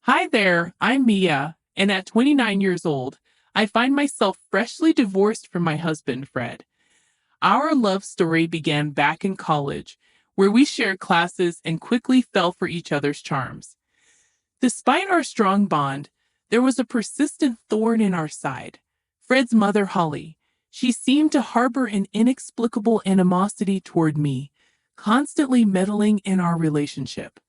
Hi there, I'm Mia, and at 29 years old, I find myself freshly divorced from my husband, Fred. Our love story began back in college, where we shared classes and quickly fell for each other's charms. Despite our strong bond, there was a persistent thorn in our side. Fred's mother, Holly. She seemed to harbor an inexplicable animosity toward me, constantly meddling in our relationship.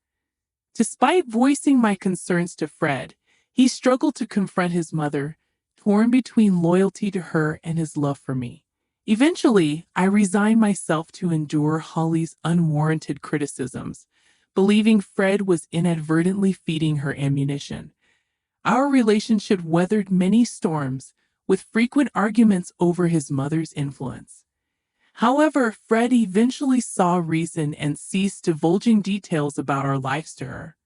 Despite voicing my concerns to Fred, he struggled to confront his mother, torn between loyalty to her and his love for me. Eventually, I resigned myself to endure Holly's unwarranted criticisms, believing Fred was inadvertently feeding her ammunition. Our relationship weathered many storms, with frequent arguments over his mother's influence. However, Fred eventually saw reason and ceased divulging details about our lives to her.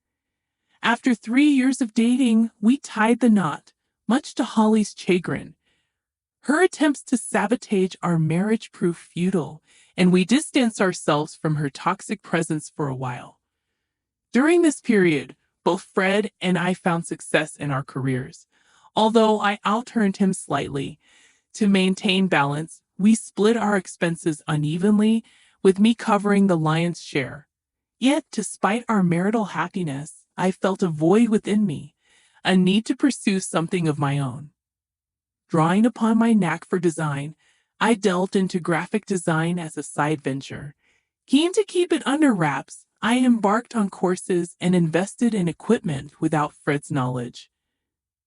After 3 years of dating, we tied the knot, much to Holly's chagrin. Her attempts to sabotage our marriage proved futile, and we distanced ourselves from her toxic presence for a while. During this period, both Fred and I found success in our careers. Although I outearned him slightly, to maintain balance, we split our expenses unevenly, with me covering the lion's share. Yet, despite our marital happiness, I felt a void within me, a need to pursue something of my own. Drawing upon my knack for design, I delved into graphic design as a side venture. Keen to keep it under wraps, I embarked on courses and invested in equipment without Fred's knowledge.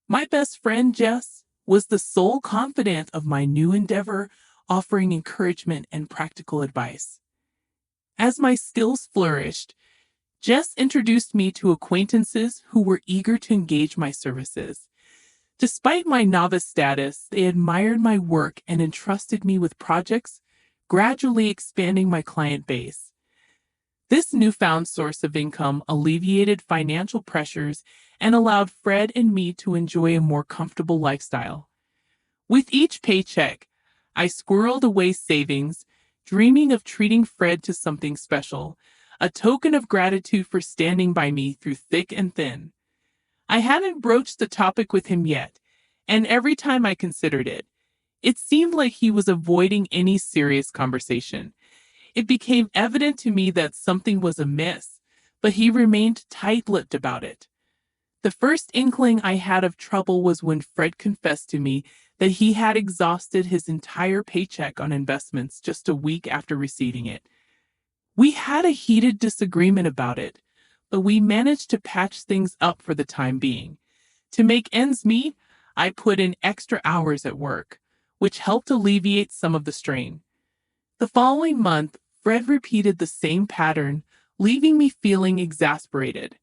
My best friend, Jess, was the sole confidant of my new endeavor, offering encouragement and practical advice. As my skills flourished, Jess introduced me to acquaintances who were eager to engage my services. Despite my novice status, they admired my work and entrusted me with projects, gradually expanding my client base. This newfound source of income alleviated financial pressures and allowed Fred and me to enjoy a more comfortable lifestyle. With each paycheck, I squirreled away savings, dreaming of treating Fred to something special, a token of gratitude for standing by me through thick and thin. I hadn't broached the topic with him yet, and every time I considered it, it seemed like he was avoiding any serious conversation. It became evident to me that something was amiss, but he remained tight-lipped about it. The first inkling I had of trouble was when Fred confessed to me that he had exhausted his entire paycheck on investments just a week after receiving it. We had a heated disagreement about it, but we managed to patch things up for the time being. To make ends meet, I put in extra hours at work, which helped alleviate some of the strain. The following month, Fred repeated the same pattern, leaving me feeling exasperated.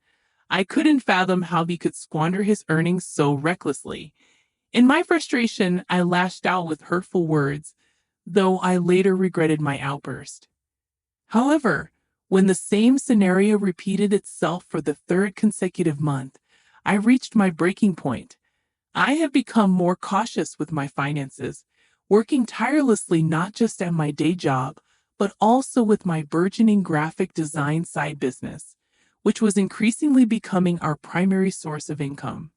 I couldn't fathom how he could squander his earnings so recklessly. In my frustration, I lashed out with hurtful words, though I later regretted my outburst. However, when the same scenario repeated itself for the third consecutive month, I reached my breaking point. I have become more cautious with my finances, working tirelessly not just at my day job, but also with my burgeoning graphic design side business, which was increasingly becoming our primary source of income.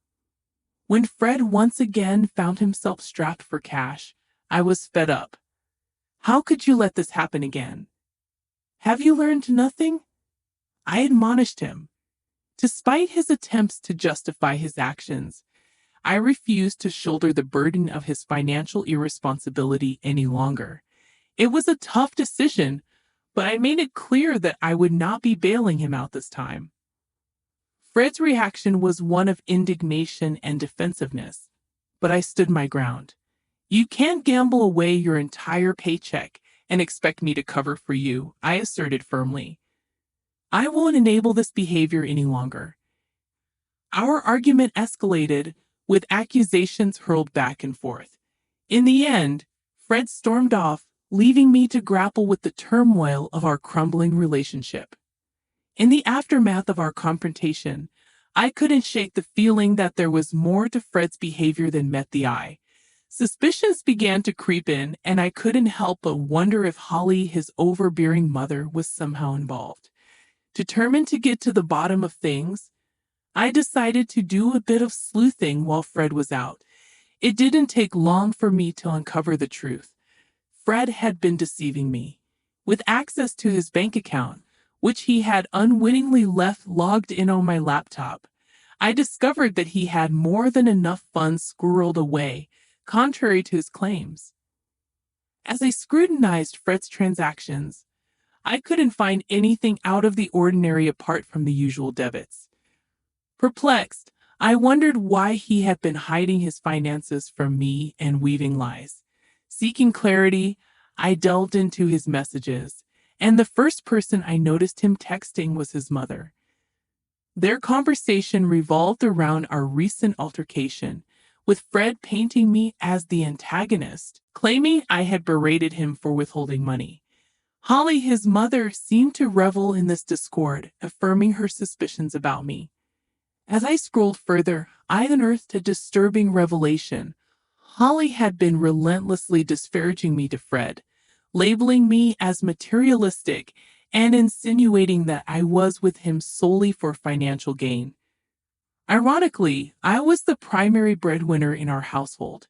When Fred once again found himself strapped for cash, I was fed up. How could you let this happen again? Have you learned nothing? I admonished him. Despite his attempts to justify his actions, I refused to shoulder the burden of his financial irresponsibility any longer. It was a tough decision, but I made it clear that I would not be bailing him out this time. Fred's reaction was one of indignation and defensiveness, but I stood my ground. You can't gamble away your entire paycheck and expect me to cover for you, I asserted firmly. I won't enable this behavior any longer. Our argument escalated, with accusations hurled back and forth. In the end, Fred stormed off, leaving me to grapple with the turmoil of our crumbling relationship. In the aftermath of our confrontation, I couldn't shake the feeling that there was more to Fred's behavior than met the eye. Suspicions began to creep in, and I couldn't help but wonder if Holly, his overbearing mother, was somehow involved. Determined to get to the bottom of things, I decided to do a bit of sleuthing while Fred was out. It didn't take long for me to uncover the truth. Fred had been deceiving me. With access to his bank account, which he had unwittingly left logged in on my laptop, I discovered that he had more than enough funds squirreled away, contrary to his claims. As I scrutinized Fred's transactions, I couldn't find anything out of the ordinary apart from the usual debits. Perplexed, I wondered why he had been hiding his finances from me and weaving lies. Seeking clarity, I delved into his messages, and the first person I noticed him texting was his mother. Their conversation revolved around our recent altercation, with Fred painting me as the antagonist, claiming I had berated him for withholding money. Holly, his mother, seemed to revel in this discord, affirming her suspicions about me. As I scrolled further, I unearthed a disturbing revelation. Holly had been relentlessly disparaging me to Fred, labeling me as materialistic and insinuating that I was with him solely for financial gain. Ironically, I was the primary breadwinner in our household.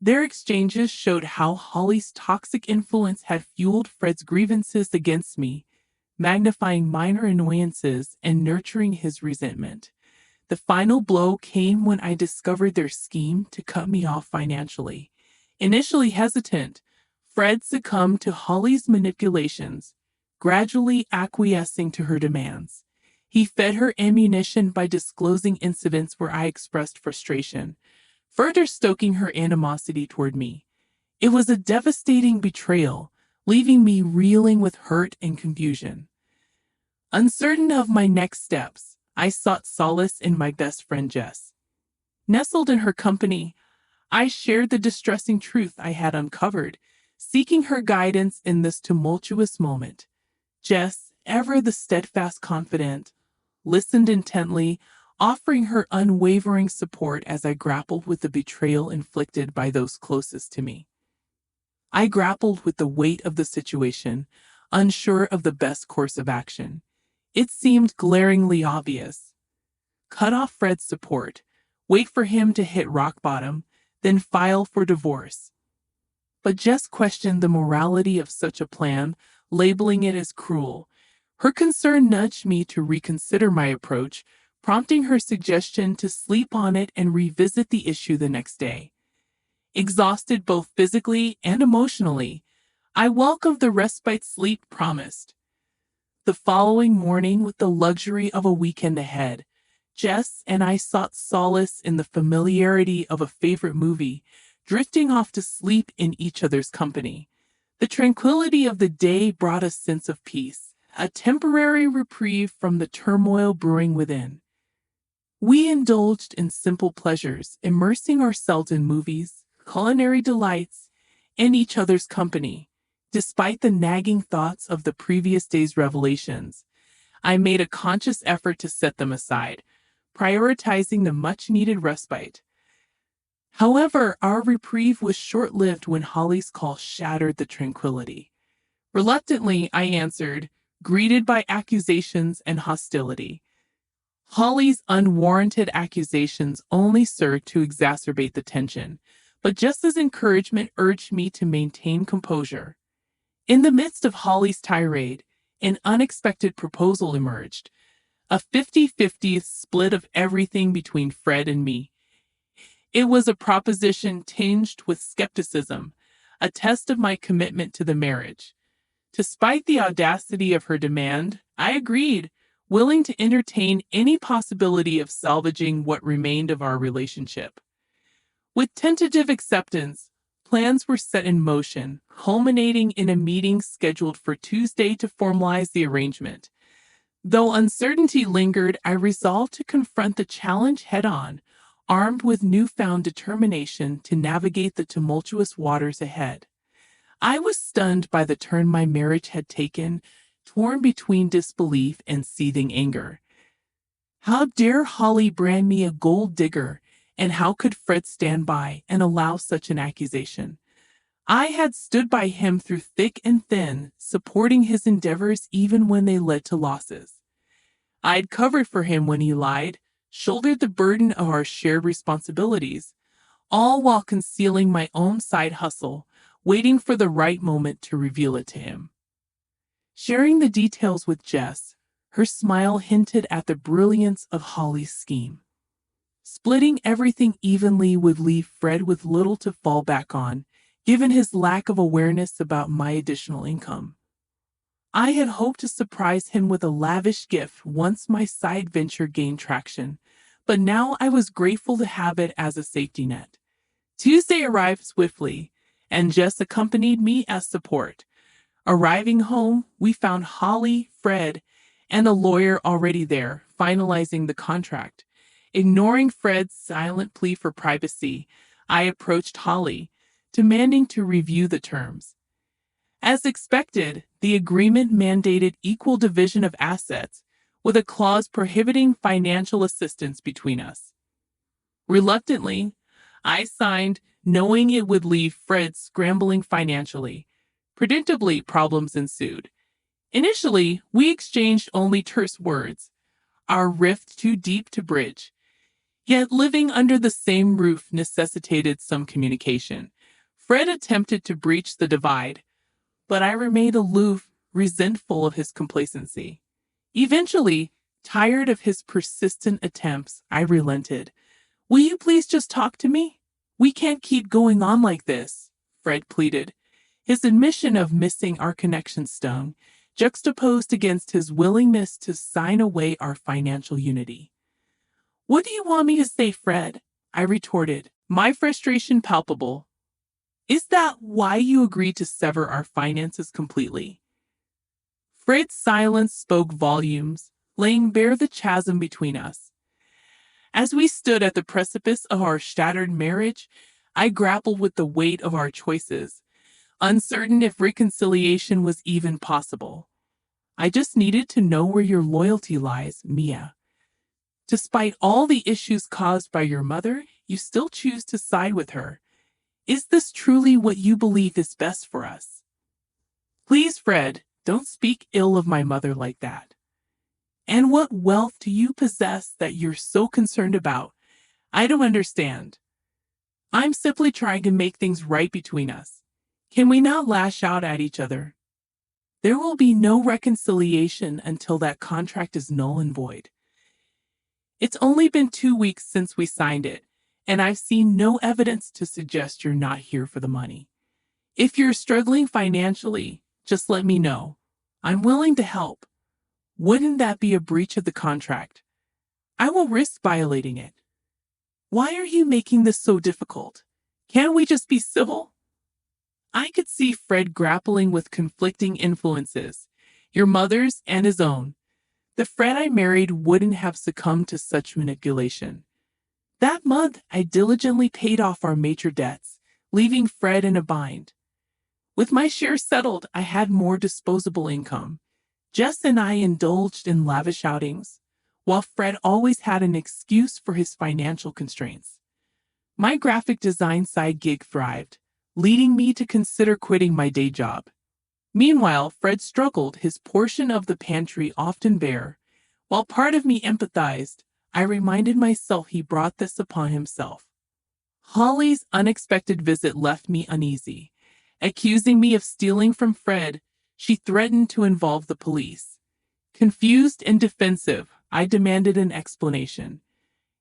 Their exchanges showed how Holly's toxic influence had fueled Fred's grievances against me, magnifying minor annoyances and nurturing his resentment. The final blow came when I discovered their scheme to cut me off financially. Initially hesitant, Fred succumbed to Holly's manipulations, gradually acquiescing to her demands. He fed her ammunition by disclosing incidents where I expressed frustration, further stoking her animosity toward me. It was a devastating betrayal, leaving me reeling with hurt and confusion. Uncertain of my next steps, I sought solace in my best friend Jess. Nestled in her company, I shared the distressing truth I had uncovered, seeking her guidance in this tumultuous moment. Jess, ever the steadfast confidant, listened intently, offering her unwavering support as I grappled with the betrayal inflicted by those closest to me. I grappled with the weight of the situation, unsure of the best course of action. It seemed glaringly obvious. Cut off Fred's support, wait for him to hit rock bottom, then file for divorce. But Jess questioned the morality of such a plan, labeling it as cruel. Her concern nudged me to reconsider my approach, prompting her suggestion to sleep on it and revisit the issue the next day. Exhausted both physically and emotionally, I welcomed the respite sleep promised. The following morning, with the luxury of a weekend ahead, Jess and I sought solace in the familiarity of a favorite movie, drifting off to sleep in each other's company. The tranquility of the day brought a sense of peace, a temporary reprieve from the turmoil brewing within. We indulged in simple pleasures, immersing ourselves in movies, culinary delights, and each other's company. Despite the nagging thoughts of the previous day's revelations, I made a conscious effort to set them aside, prioritizing the much-needed respite. However, our reprieve was short-lived when Holly's call shattered the tranquility. Reluctantly, I answered, greeted by accusations and hostility. Holly's unwarranted accusations only served to exacerbate the tension, but Jess's encouragement urged me to maintain composure. In the midst of Holly's tirade, an unexpected proposal emerged, a 50-50 split of everything between Fred and me. It was a proposition tinged with skepticism, a test of my commitment to the marriage. Despite the audacity of her demand, I agreed, willing to entertain any possibility of salvaging what remained of our relationship. With tentative acceptance, plans were set in motion, culminating in a meeting scheduled for Tuesday to formalize the arrangement. Though uncertainty lingered, I resolved to confront the challenge head-on, armed with newfound determination to navigate the tumultuous waters ahead. I was stunned by the turn my marriage had taken, torn between disbelief and seething anger. How dare Holly brand me a gold digger, and how could Fred stand by and allow such an accusation? I had stood by him through thick and thin, supporting his endeavors even when they led to losses. I'd covered for him when he lied, shouldered the burden of our shared responsibilities, all while concealing my own side hustle, waiting for the right moment to reveal it to him. Sharing the details with Jess, her smile hinted at the brilliance of Holly's scheme. Splitting everything evenly would leave Fred with little to fall back on, given his lack of awareness about my additional income. I had hoped to surprise him with a lavish gift once my side venture gained traction, but now I was grateful to have it as a safety net. Tuesday arrived swiftly, and Jess accompanied me as support. Arriving home, we found Holly, Fred, and a lawyer already there, finalizing the contract. Ignoring Fred's silent plea for privacy, I approached Holly, demanding to review the terms. As expected, the agreement mandated equal division of assets, with a clause prohibiting financial assistance between us. Reluctantly, I signed, knowing it would leave Fred scrambling financially. Predictably, problems ensued. Initially, we exchanged only terse words, our rift too deep to bridge. Yet living under the same roof necessitated some communication. Fred attempted to breach the divide, but I remained aloof, resentful of his complacency. Eventually, tired of his persistent attempts, I relented. "Will you please just talk to me? We can't keep going on like this," Fred pleaded. His admission of missing our connection stung, juxtaposed against his willingness to sign away our financial unity. "What do you want me to say, Fred?" I retorted, my frustration palpable. "Is that why you agreed to sever our finances completely?" Fred's silence spoke volumes, laying bare the chasm between us. As we stood at the precipice of our shattered marriage, I grappled with the weight of our choices, uncertain if reconciliation was even possible. "I just needed to know where your loyalty lies, Mia. Despite all the issues caused by your mother, you still choose to side with her. Is this truly what you believe is best for us?" "Please, Fred, don't speak ill of my mother like that. And what wealth do you possess that you're so concerned about? I don't understand. I'm simply trying to make things right between us. Can we not lash out at each other? There will be no reconciliation until that contract is null and void. It's only been 2 weeks since we signed it, and I've seen no evidence to suggest you're not here for the money. If you're struggling financially, just let me know. I'm willing to help. Wouldn't that be a breach of the contract? I won't risk violating it. Why are you making this so difficult? Can't we just be civil?" I could see Fred grappling with conflicting influences, your mother's and his own. The Fred I married wouldn't have succumbed to such manipulation. That month, I diligently paid off our major debts, leaving Fred in a bind. With my share settled, I had more disposable income. Jess and I indulged in lavish outings, while Fred always had an excuse for his financial constraints. My graphic design side gig thrived, leading me to consider quitting my day job. Meanwhile, Fred struggled, his portion of the pantry often bare. While part of me empathized, I reminded myself he brought this upon himself. Holly's unexpected visit left me uneasy. Accusing me of stealing from Fred, she threatened to involve the police. Confused and defensive, I demanded an explanation.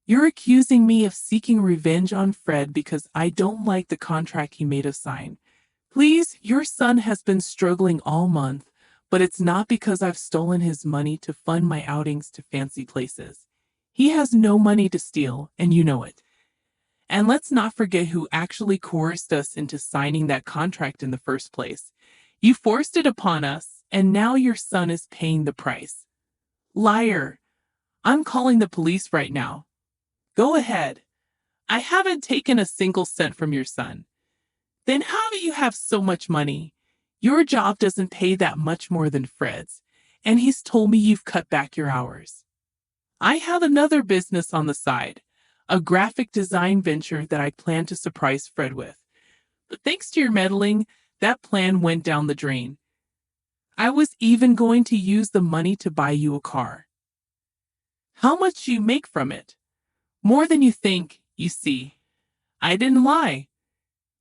"You're accusing me of seeking revenge on Fred because I don't like the contract he made us sign. Please, your son has been struggling all month, but it's not because I've stolen his money to fund my outings to fancy places. He has no money to steal, and you know it. And let's not forget who actually coerced us into signing that contract in the first place. You forced it upon us, and now your son is paying the price." "Liar! I'm calling the police right now." "Go ahead. I haven't taken a single cent from your son." "Then how do you have so much money? Your job doesn't pay that much more than Fred's, and he's told me you've cut back your hours." "I have another business on the side, a graphic design venture that I plan to surprise Fred with. But thanks to your meddling, that plan went down the drain. I was even going to use the money to buy you a car." "How much do you make from it?" More than you think, you see. I didn't lie.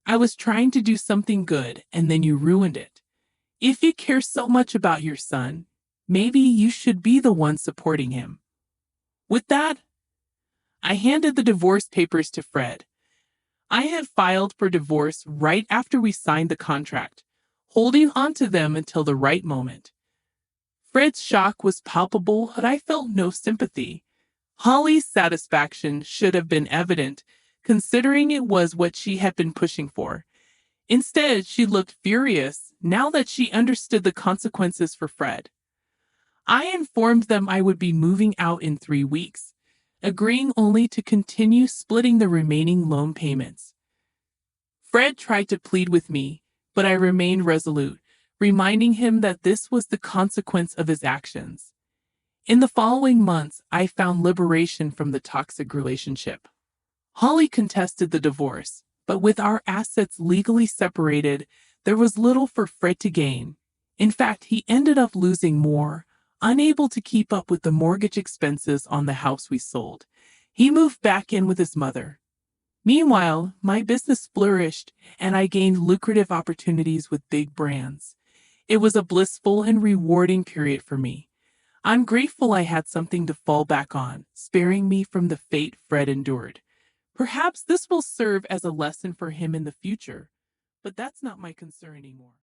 I was trying to do something good, and then you ruined it. If you care so much about your son, maybe you should be the one supporting him. With that, I handed the divorce papers to Fred. I had filed for divorce right after we signed the contract, holding on to them until the right moment. Fred's shock was palpable, but I felt no sympathy. Holly's satisfaction should have been evident, considering it was what she had been pushing for. Instead, she looked furious now that she understood the consequences for Fred. I informed them I would be moving out in 3 weeks, agreeing only to continue splitting the remaining loan payments. Fred tried to plead with me, but I remained resolute, reminding him that this was the consequence of his actions. In the following months, I found liberation from the toxic relationship. Holly contested the divorce, but with our assets legally separated, there was little for Fred to gain. In fact, he ended up losing more, unable to keep up with the mortgage expenses on the house we sold. He moved back in with his mother. Meanwhile, my business flourished and I gained lucrative opportunities with big brands. It was a blissful and rewarding period for me. I'm grateful I had something to fall back on, sparing me from the fate Fred endured. Perhaps this will serve as a lesson for him in the future, but that's not my concern anymore.